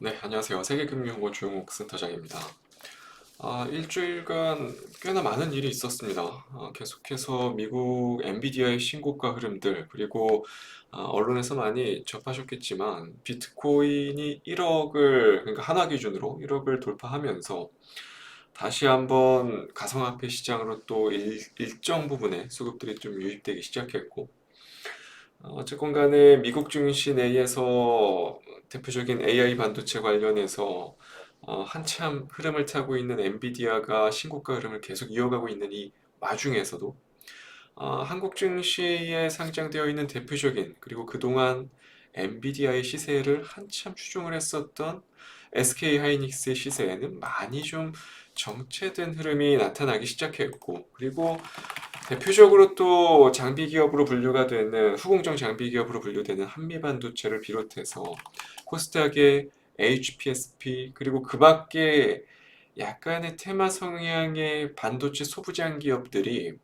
네, 안녕하세요. 세계금융고 조용욱 센터장입니다. 일주일간 꽤나 많은 일이 있었습니다. 계속해서 미국 엔비디아의 신고가 흐름들, 그리고 언론에서 많이 접하셨겠지만, 비트코인이 1억을, 그러니까 하나 기준으로 1억을 돌파하면서 다시 한번 가상화폐 시장으로 또 일정 부분의 수급들이 좀 유입되기 시작했고, 어쨌건 간에 미국 증시 내에서 대표적인 AI 반도체 관련해서 한참 흐름을 타고 있는 엔비디아가 신고가 흐름을 계속 이어가고 있는 이 와중에서도 한국 증시에 상장되어 있는 대표적인, 그리고 그동안 엔비디아의 시세를 한참 추종을 했었던 SK 하이닉스의 시세에는 많이 좀 정체된 흐름이 나타나기 시작했고, 그리고 대표적으로 또 장비 기업으로 분류가 되는 후공정 장비 기업으로 분류되는 한미반도체를 비롯해서 코스닥의 HPSP, 그리고 그 밖에 약간의 테마 성향의 반도체 소부장 기업들이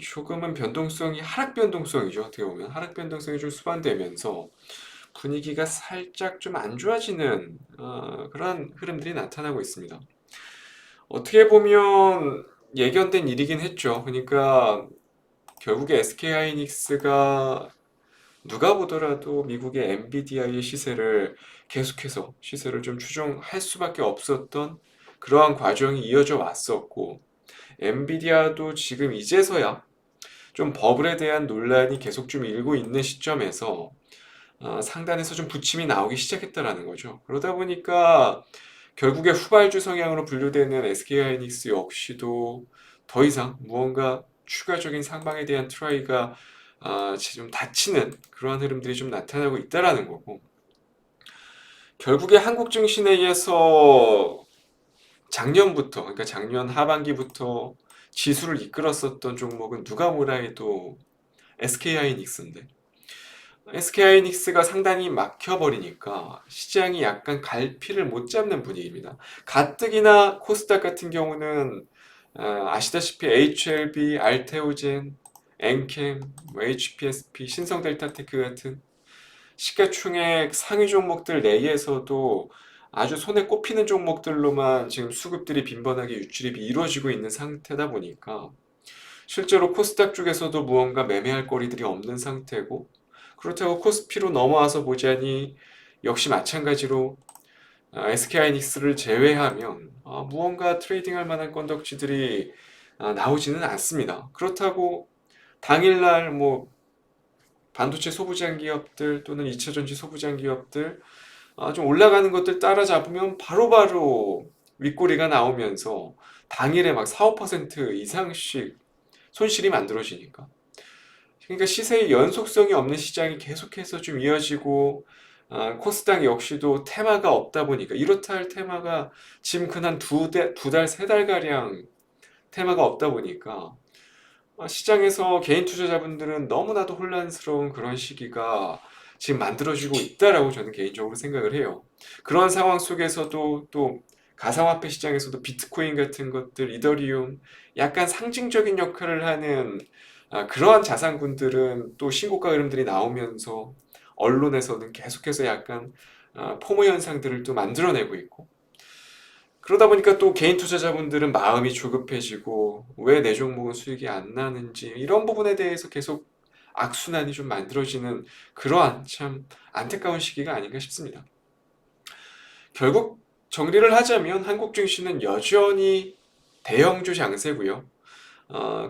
조금은 변동성이, 하락 변동성이죠. 어떻게 보면 하락 변동성이 좀 수반되면서 분위기가 살짝 좀 안 좋아지는 그런 흐름들이 나타나고 있습니다. 어떻게 보면 예견된 일이긴 했죠. 그러니까 결국에 SK 하이닉스가 누가 보더라도 미국의 엔비디아의 시세를 계속해서 시세를 좀 추종할 수밖에 없었던 그러한 과정이 이어져 왔었고, 엔비디아도 지금 이제서야 좀 버블에 대한 논란이 계속 좀 일고 있는 시점에서 상단에서 좀 부침이 나오기 시작했다라는 거죠. 그러다 보니까 결국에 후발주 성향으로 분류되는 SK하이닉스 역시도 더 이상 무언가 추가적인 상방에 대한 트라이가 지금 닫히는 그러한 흐름들이 좀 나타나고 있다라는 거고, 결국에 한국 증시내에서 작년부터, 그러니까 작년 하반기부터 지수를 이끌었었던 종목은 누가 뭐라 해도 SK하이닉스인데, SK하이닉스가 상당히 막혀버리니까 시장이 약간 갈피를 못 잡는 분위기입니다. 가뜩이나 코스닥 같은 경우는 아시다시피 HLB, 알테오젠, 엔캠, HPSP, 신성델타테크 같은 시가총액 상위 종목들 내에서도 아주 손에 꼽히는 종목들로만 지금 수급들이 빈번하게 유출입이 이루어지고 있는 상태다 보니까 실제로 코스닥 쪽에서도 무언가 매매할 거리들이 없는 상태고, 그렇다고 코스피로 넘어와서 보자니 역시 마찬가지로 SK하이닉스를 제외하면 무언가 트레이딩할 만한 건덕지들이 나오지는 않습니다. 그렇다고 당일날 뭐 반도체 소부장 기업들 또는 2차전지 소부장 기업들 좀 올라가는 것들 따라잡으면 바로바로 윗꼬리가 나오면서 당일에 막 4, 5% 이상씩 손실이 만들어지니까, 그러니까 시세의 연속성이 없는 시장이 계속해서 좀 이어지고, 코스닥 역시도 테마가 없다 보니까, 이렇다 할 테마가 지금 근 한 두 달, 세 달가량 테마가 없다 보니까 시장에서 개인 투자자분들은 너무나도 혼란스러운 그런 시기가 지금 만들어지고 있다라고 저는 개인적으로 생각을 해요. 그런 상황 속에서도 또 가상화폐 시장에서도 비트코인 같은 것들, 이더리움, 약간 상징적인 역할을 하는 그러한 자산군들은 또 신고가 흐름들이 나오면서 언론에서는 계속해서 약간 포모 현상들을 또 만들어내고 있고, 그러다 보니까 또 개인 투자자분들은 마음이 조급해지고 왜 내 종목은 수익이 안 나는지, 이런 부분에 대해서 계속 악순환이 좀 만들어지는 그러한 참 안타까운 시기가 아닌가 싶습니다. 결국 정리를 하자면 한국 증시는 여전히 대형주 장세고요.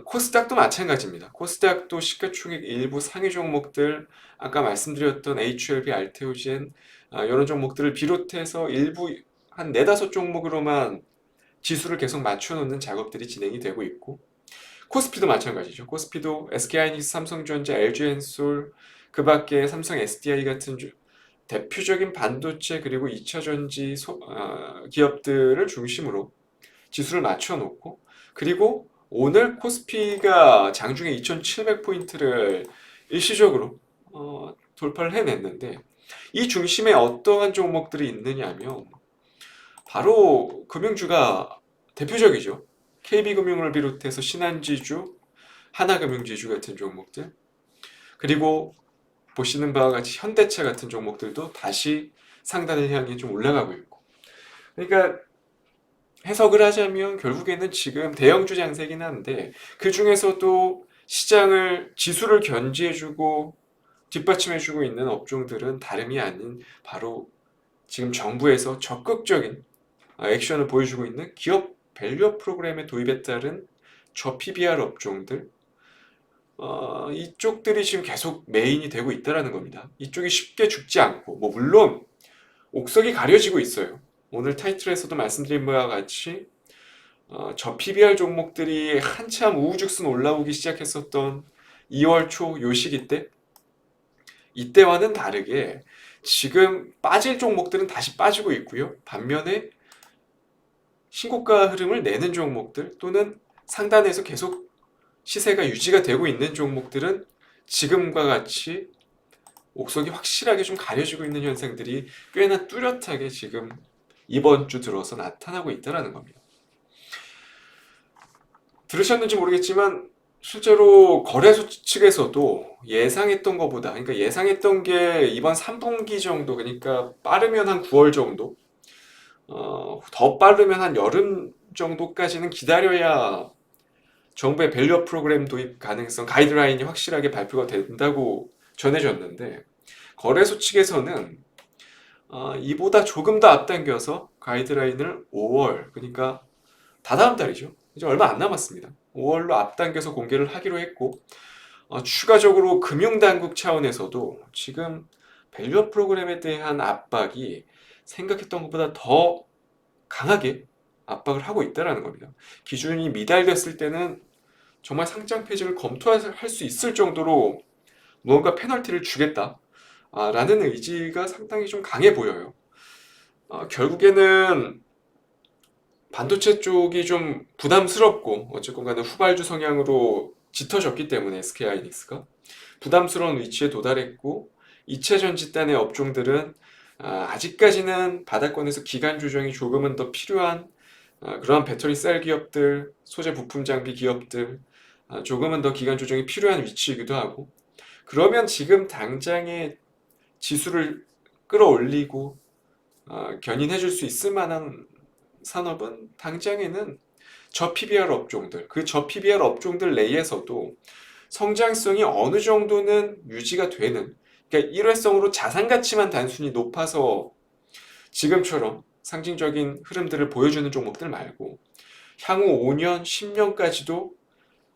코스닥도 마찬가지입니다. 코스닥도 시가총액 일부 상위 종목들, 아까 말씀드렸던 HLB, 알테오젠 이런 종목들을 비롯해서 일부 한 네다섯 종목으로만 지수를 계속 맞춰놓는 작업들이 진행이 되고 있고, 코스피도 마찬가지죠. 코스피도 SK하이닉스, 삼성전자, LG엔솔, 그 밖에 삼성 SDI 같은 대표적인 반도체 그리고 2차전지 기업들을 중심으로 지수를 맞춰놓고, 그리고 오늘 코스피가 장중에 2700포인트를 일시적으로 돌파를 해냈는데, 이 중심에 어떠한 종목들이 있느냐 하면 바로 금융주가 대표적이죠. KB금융을 비롯해서 신한지주, 하나금융지주 같은 종목들, 그리고 보시는 바와 같이 현대차 같은 종목들도 다시 상단을 향해 좀 올라가고 있고. 그러니까 해석을 하자면 결국에는 지금 대형주 장세긴 한데 그 중에서도 시장을 지수를 견지해주고 뒷받침해주고 있는 업종들은 다름이 아닌 바로 지금 정부에서 적극적인 액션을 보여주고 있는 기업 밸류업 프로그램의 도입에 따른 저PBR 업종들, 이쪽들이 지금 계속 메인이 되고 있다는 겁니다. 이쪽이 쉽게 죽지 않고, 뭐 물론 옥석이 가려지고 있어요. 오늘 타이틀에서도 말씀드린 바와 같이 저PBR 종목들이 한참 우후죽순 올라오기 시작했었던 2월 초 요 시기 때, 이때와는 다르게 지금 빠질 종목들은 다시 빠지고 있고요. 반면에 신고가 흐름을 내는 종목들 또는 상단에서 계속 시세가 유지가 되고 있는 종목들은 지금과 같이 옥석이 확실하게 좀 가려지고 있는 현상들이 꽤나 뚜렷하게 지금 이번 주 들어서 나타나고 있다는 겁니다. 들으셨는지 모르겠지만 실제로 거래소 측에서도 예상했던 것보다, 그러니까 예상했던 게 이번 3분기 정도, 그러니까 빠르면 한 9월 정도, 더 빠르면 한 여름 정도까지는 기다려야 정부의 밸류업 프로그램 도입 가능성 가이드라인이 확실하게 발표가 된다고 전해졌는데, 거래소 측에서는 이보다 조금 더 앞당겨서 가이드라인을 5월, 그러니까 다다음 달이죠. 이제 얼마 안 남았습니다. 5월로 앞당겨서 공개를 하기로 했고, 추가적으로 금융당국 차원에서도 지금 밸류업 프로그램에 대한 압박이 생각했던 것보다 더 강하게 압박을 하고 있다는 겁니다. 기준이 미달됐을 때는 정말 상장 폐지를 검토할 수 있을 정도로 무언가 페널티를 주겠다 라는 의지가 상당히 좀 강해 보여요. 결국에는 반도체 쪽이 좀 부담스럽고 어쨌건 간에 후발주 성향으로 짙어졌기 때문에 SK하이닉스가 부담스러운 위치에 도달했고, 2차전 집단의 업종들은 아직까지는 바닥권에서 기간 조정이 조금은 더 필요한 그러한 배터리 셀 기업들, 소재 부품 장비 기업들, 조금은 더 기간 조정이 필요한 위치이기도 하고, 그러면 지금 당장의 지수를 끌어올리고 견인해 줄 수 있을 만한 산업은 당장에는 저PBR 업종들, 그 저PBR 업종들 내에서도 성장성이 어느 정도는 유지가 되는, 그러니까 일회성으로 자산 가치만 단순히 높아서 지금처럼 상징적인 흐름들을 보여주는 종목들 말고 향후 5년, 10년까지도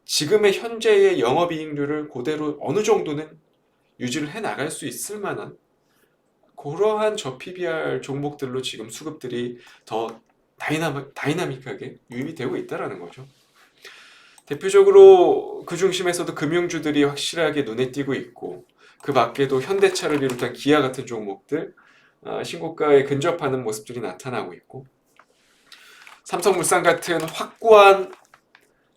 지금의 현재의 영업이익률을 그대로 어느 정도는 유지를 해 나갈 수 있을 만한 그러한 저PBR 종목들로 지금 수급들이 더 다이나믹하게 유입이 되고 있다는 거죠. 대표적으로 그 중심에서도 금융주들이 확실하게 눈에 띄고 있고, 그 밖에도 현대차를 비롯한 기아 같은 종목들 신고가에 근접하는 모습들이 나타나고 있고, 삼성물산 같은 확고한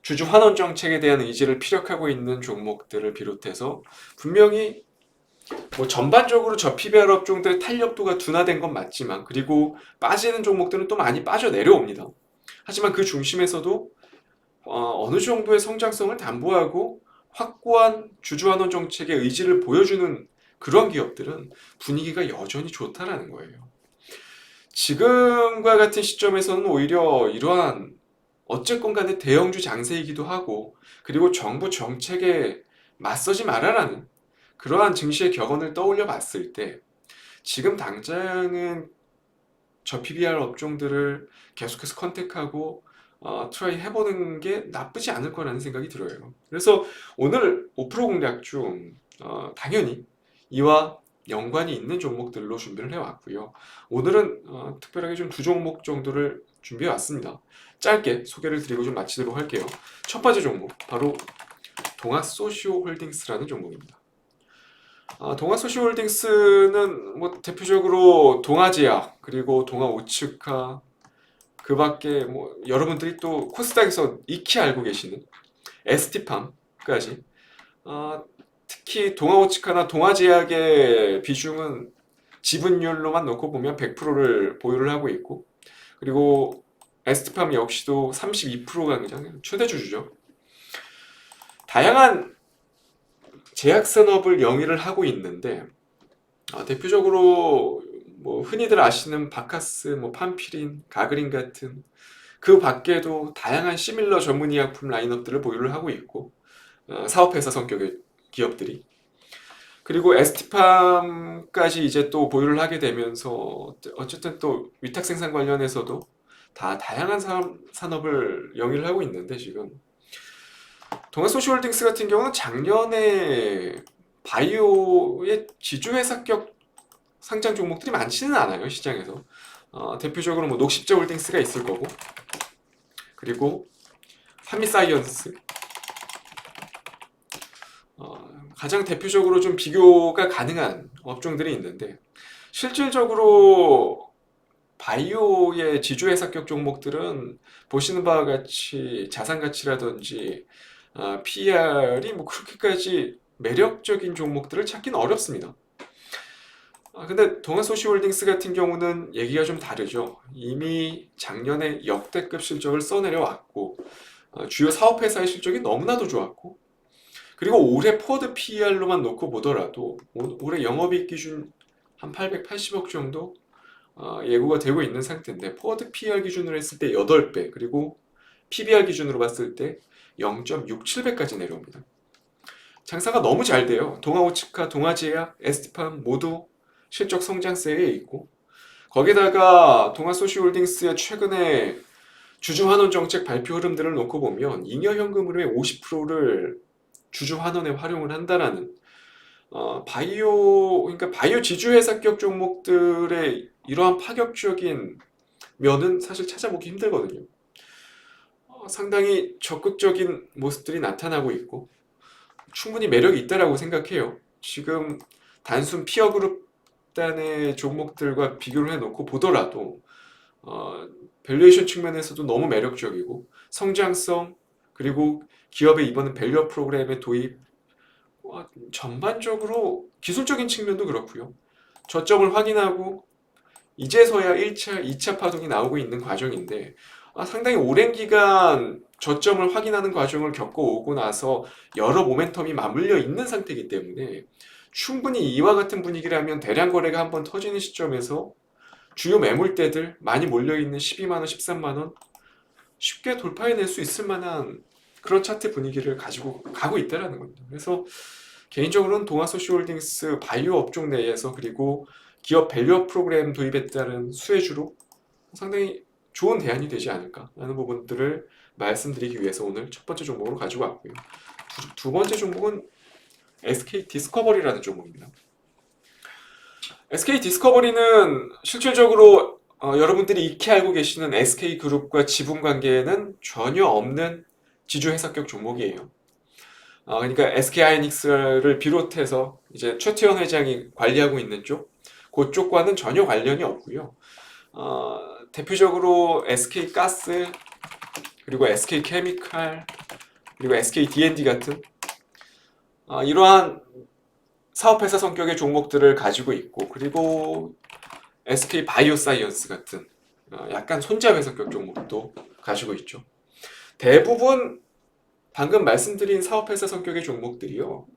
주주 환원 정책에 대한 의지를 피력하고 있는 종목들을 비롯해서 분명히 뭐 전반적으로 저PBR 업종들의 탄력도가 둔화된 건 맞지만, 그리고 빠지는 종목들은 또 많이 빠져 내려옵니다. 하지만 그 중심에서도 어느 정도의 성장성을 담보하고 확고한 주주환원 정책의 의지를 보여주는 그런 기업들은 분위기가 여전히 좋다라는 거예요. 지금과 같은 시점에서는 오히려 이러한 어쨌건 간에 대형주 장세이기도 하고, 그리고 정부 정책에 맞서지 말아라는 그러한 증시의 격언을 떠올려 봤을 때 지금 당장은 저 PBR 업종들을 계속해서 컨택하고 트라이 해보는 게 나쁘지 않을 거라는 생각이 들어요. 그래서 오늘 5% 공략 중 당연히 이와 연관이 있는 종목들로 준비를 해왔고요. 오늘은 특별하게 좀 두 종목 정도를 준비해 왔습니다. 짧게 소개를 드리고 좀 마치도록 할게요. 첫 번째 종목 바로 동아소시오홀딩스라는 종목입니다. 동아소시홀딩스는 뭐 대표적으로 동아제약 그리고 동아오츠카, 그 밖에 뭐 여러분들이 또 코스닥에서 익히 알고 계시는 ST팜까지, 특히 동아오츠카나 동아제약의 비중은 지분율로만 놓고 보면 100%를 보유를 하고 있고, 그리고 ST팜 역시도 32%가 그냥 최대 주주죠. 다양한 제약 산업을 영위를 하고 있는데 대표적으로 뭐 흔히들 아시는 바카스, 뭐 판피린, 가그린 같은 그 밖에도 다양한 시밀러 전문의약품 라인업들을 보유를 하고 있고 사업회사 성격의 기업들이 그리고 에스티팜까지 이제 또 보유를 하게 되면서 어쨌든 또 위탁 생산 관련해서도 다 다양한 산업을 영위를 하고 있는데 지금 동아소시홀딩스 같은 경우는 작년에 바이오의 지주회사격 상장 종목들이 많지는 않아요 시장에서. 대표적으로 뭐 녹십자홀딩스가 있을 거고 그리고 한미사이언스 가장 대표적으로 좀 비교가 가능한 업종들이 있는데 실질적으로 바이오의 지주회사격 종목들은 보시는 바와 같이 자산가치라든지 PER이 뭐 그렇게까지 매력적인 종목들을 찾기는 어렵습니다. 근데 동아소시홀딩스 같은 경우는 얘기가 좀 다르죠. 이미 작년에 역대급 실적을 써내려왔고 주요 사업회사의 실적이 너무나도 좋았고 그리고 올해 포드 PER로만 놓고 보더라도 올해 영업이익 기준 한 880억 정도 예고가 되고 있는 상태인데 포드 PER 기준으로 했을 때 8배 그리고 PBR 기준으로 봤을 때 0.67배까지 내려옵니다. 장사가 너무 잘 돼요. 동아오츠카, 동아제약, 에스티팜 모두 실적 성장세에 있고 거기다가 동아소시홀딩스의 최근에 주주환원 정책 발표 흐름들을 놓고 보면 잉여현금 흐름의 50%를 주주환원에 활용을 한다라는 그러니까 바이오 지주회사격 종목들의 이러한 파격적인 면은 사실 찾아보기 힘들거든요. 상당히 적극적인 모습들이 나타나고 있고 충분히 매력이 있다라고 생각해요. 지금 단순 피어 그룹 단의 종목들과 비교를 해놓고 보더라도 밸류에이션 측면에서도 너무 매력적이고 성장성 그리고 기업의 이번에 밸류업 프로그램의 도입 전반적으로 기술적인 측면도 그렇고요. 저점을 확인하고 이제서야 1차, 2차 파동이 나오고 있는 과정인데 상당히 오랜 기간 저점을 확인하는 과정을 겪어오고 나서 여러 모멘텀이 맞물려 있는 상태이기 때문에 충분히 이와 같은 분위기라면 대량 거래가 한번 터지는 시점에서 주요 매물대들 많이 몰려있는 12만원, 13만원 쉽게 돌파해낼 수 있을 만한 그런 차트 분위기를 가지고 가고 있다는 겁니다. 그래서 개인적으로는 동아소시홀딩스 바이오 업종 내에서 그리고 기업 밸류업 프로그램 도입에 따른 수혜주로 상당히 좋은 대안이 되지 않을까라는 부분들을 말씀드리기 위해서 오늘 첫 번째 종목으로 가지고 왔고요. 두 번째 종목은 SK 디스커버리라는 종목입니다. SK 디스커버리는 실질적으로 여러분들이 익히 알고 계시는 SK그룹과 지분 관계에는 전혀 없는 지주회사격 종목이에요. 그러니까 SK하이닉스를 비롯해서 이제 최태원 회장이 관리하고 있는 그쪽과는 전혀 관련이 없고요. 대표적으로 SK가스 그리고 SK케미칼 그리고 SKD&D 같은 이러한 사업회사 성격의 종목들을 가지고 있고 그리고 SK바이오사이언스 같은 약간 손자회 성격 종목도 가지고 있죠. 대부분 방금 말씀드린 사업회사 성격의 종목들이요.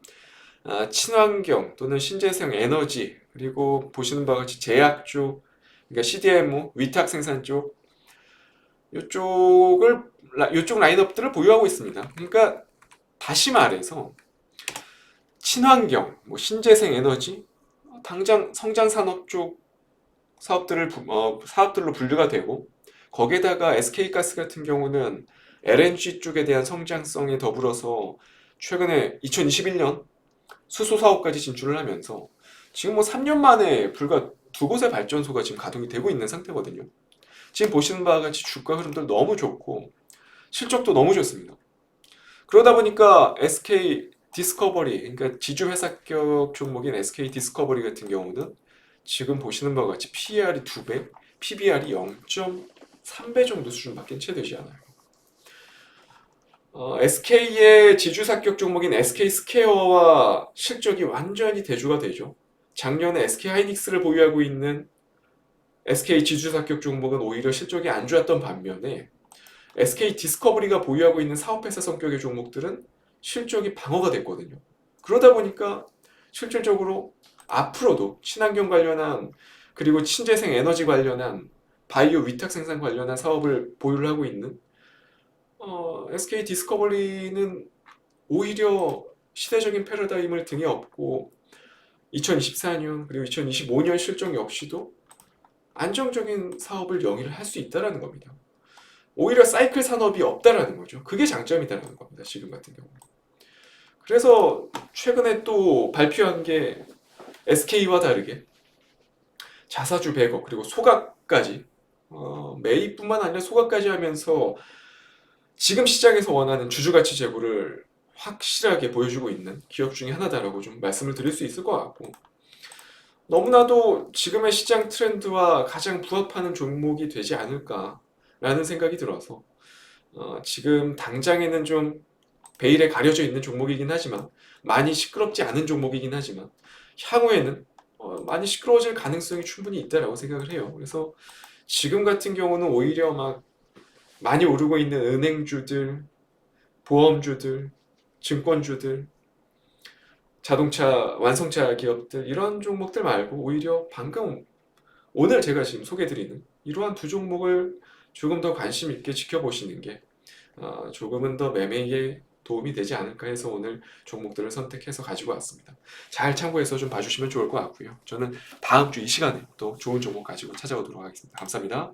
친환경 또는 신재생 에너지 그리고 보시는 바와 같이 제약 쪽 그러니까 CDMO, 위탁 생산 쪽 이쪽 라인업들을 보유하고 있습니다. 그러니까 다시 말해서 친환경, 뭐 신재생 에너지, 당장 성장 산업 쪽 사업들로 분류가 되고 거기에다가 SK가스 같은 경우는 LNG 쪽에 대한 성장성에 더불어서 최근에 2021년 수소 사업까지 진출을 하면서 지금 뭐 3년 만에 불과 두 곳의 발전소가 지금 가동이 되고 있는 상태거든요. 지금 보시는 바와 같이 주가 흐름들 너무 좋고 실적도 너무 좋습니다. 그러다 보니까 SK 디스커버리, 그러니까 지주회사격 종목인 SK 디스커버리 같은 경우는 지금 보시는 바와 같이 PER이 2배, PBR이 0.3배 정도 수준밖에 채 되지 않아요. SK의 지주사격 종목인 SK스퀘어와 실적이 완전히 대조가 되죠. 작년에 SK하이닉스를 보유하고 있는 SK 지주사격 종목은 오히려 실적이 안 좋았던 반면에 SK 디스커버리가 보유하고 있는 사업회사 성격의 종목들은 실적이 방어가 됐거든요. 그러다 보니까 실질적으로 앞으로도 친환경 관련한 그리고 신재생 에너지 관련한 바이오 위탁 생산 관련한 사업을 보유를 하고 있는 SK 디스커버리는 오히려 시대적인 패러다임을 등에 업고 2024년 그리고 2025년 실적 역시도 안정적인 사업을 영위를 할 수 있다라는 겁니다. 오히려 사이클 산업이 없다라는 거죠. 그게 장점이다라는 겁니다. 지금 같은 경우. 그래서 최근에 또 발표한 게 SK와 다르게 자사주 100억 그리고 소각까지 매입뿐만 아니라 소각까지 하면서 지금 시장에서 원하는 주주가치 제고를 확실하게 보여주고 있는 기업 중에 하나다라고 좀 말씀을 드릴 수 있을 것 같고 너무나도 지금의 시장 트렌드와 가장 부합하는 종목이 되지 않을까라는 생각이 들어서 지금 당장에는 좀 베일에 가려져 있는 종목이긴 하지만 많이 시끄럽지 않은 종목이긴 하지만 향후에는 많이 시끄러워질 가능성이 충분히 있다라고 생각을 해요. 그래서 지금 같은 경우는 오히려 막 많이 오르고 있는 은행주들, 보험주들, 증권주들, 자동차 완성차 기업들 이런 종목들 말고 오히려 방금 오늘 제가 지금 소개드리는 이러한 두 종목을 조금 더 관심 있게 지켜보시는 게 조금은 더 매매에 도움이 되지 않을까 해서 오늘 종목들을 선택해서 가지고 왔습니다. 잘 참고해서 좀 봐주시면 좋을 것 같고요. 저는 다음 주 이 시간에 또 좋은 종목 가지고 찾아오도록 하겠습니다. 감사합니다.